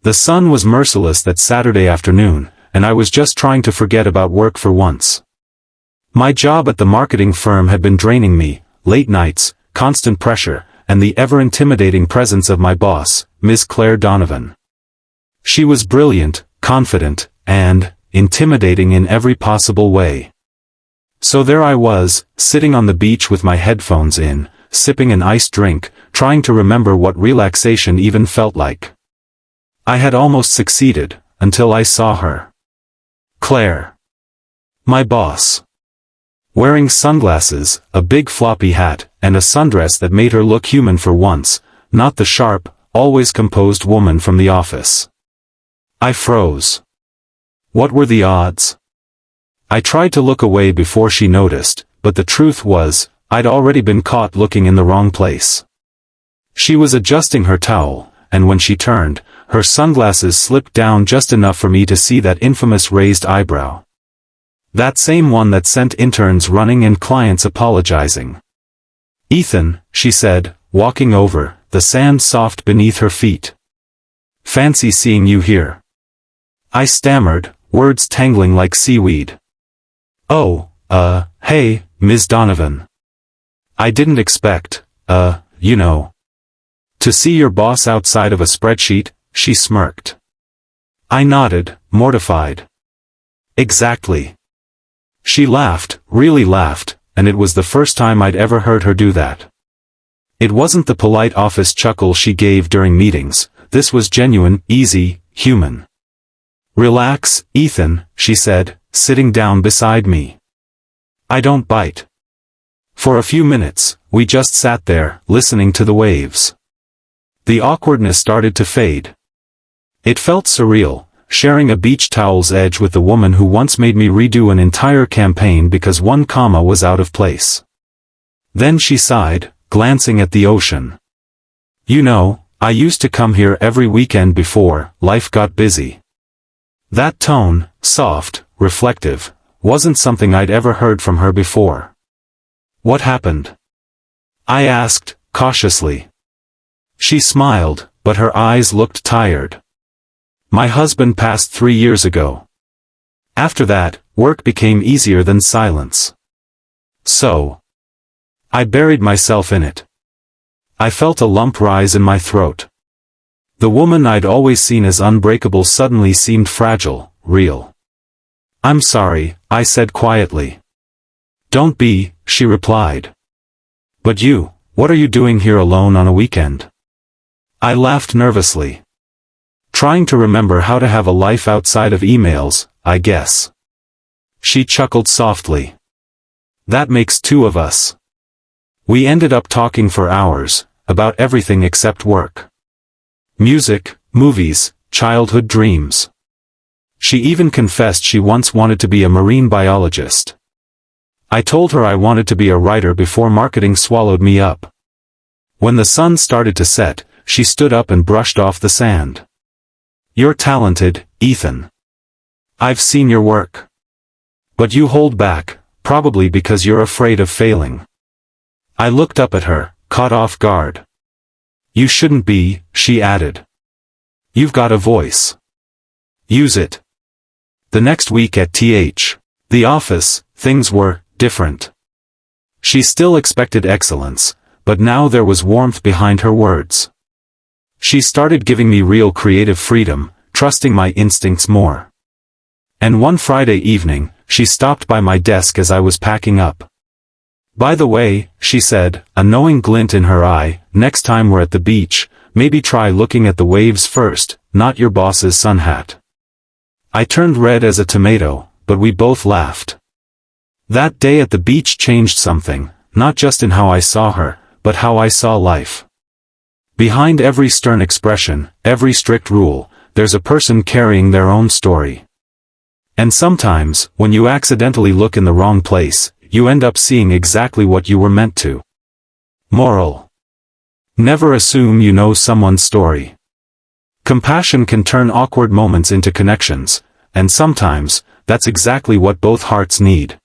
The sun was merciless that Saturday afternoon, and I was just trying to forget about work for once. My job at the marketing firm had been draining me, late nights, constant pressure, and the ever-intimidating presence of my boss, Ms. Claire Donovan. She was brilliant, confident, and intimidating in every possible way. So there I was, sitting on the beach with my headphones in, sipping an iced drink, trying to remember what relaxation even felt like. I had almost succeeded, until I saw her. Claire. My boss. Wearing sunglasses, a big floppy hat, and a sundress that made her look human for once, not the sharp, always composed woman from the office. I froze. What were the odds? I tried to look away before she noticed, but the truth was, I'd already been caught looking in the wrong place. She was adjusting her towel, and when she turned, her sunglasses slipped down just enough for me to see that infamous raised eyebrow. That same one that sent interns running and clients apologizing. "Ethan," she said, walking over, the sand soft beneath her feet. "Fancy seeing you here." I stammered, words tangling like seaweed. "Oh, hey, Ms. Donovan. I didn't expect, to see your boss outside of a spreadsheet," she smirked. I nodded, mortified. "Exactly." She laughed, really laughed, and it was the first time I'd ever heard her do that. It wasn't the polite office chuckle she gave during meetings, this was genuine, easy, human. "Relax, Ethan," she said, sitting down beside me. "I don't bite." For a few minutes, we just sat there, listening to the waves. The awkwardness started to fade. It felt surreal, sharing a beach towel's edge with the woman who once made me redo an entire campaign because one comma was out of place. Then she sighed, glancing at the ocean. "You know, I used to come here every weekend before life got busy." That tone, soft, reflective, wasn't something I'd ever heard from her before. "What happened?" I asked, cautiously. She smiled, but her eyes looked tired. "My husband passed 3 years ago. After that, work became easier than silence. So I buried myself in it." I felt a lump rise in my throat. The woman I'd always seen as unbreakable suddenly seemed fragile, real. "I'm sorry," I said quietly. "Don't be," she replied. "But you, what are you doing here alone on a weekend?" I laughed nervously. "Trying to remember how to have a life outside of emails, I guess." She chuckled softly. "That makes 2 of us." We ended up talking for hours, about everything except work. Music, movies, childhood dreams. She even confessed she once wanted to be a marine biologist. I told her I wanted to be a writer before marketing swallowed me up. When the sun started to set, she stood up and brushed off the sand. "You're talented, Ethan. I've seen your work. But you hold back, probably because you're afraid of failing." I looked up at her, caught off guard. "You shouldn't be," she added. "You've got a voice. Use it." The next week at the office, things were different. She still expected excellence, but now there was warmth behind her words. She started giving me real creative freedom, trusting my instincts more. And one Friday evening, she stopped by my desk as I was packing up. "By the way," she said, a knowing glint in her eye, "next time we're at the beach, maybe try looking at the waves first, not your boss's sun hat." I turned red as a tomato, but we both laughed. That day at the beach changed something, not just in how I saw her, but how I saw life. Behind every stern expression, every strict rule, there's a person carrying their own story. And sometimes, when you accidentally look in the wrong place, you end up seeing exactly what you were meant to. Moral: never assume you know someone's story. Compassion can turn awkward moments into connections, and sometimes, that's exactly what both hearts need.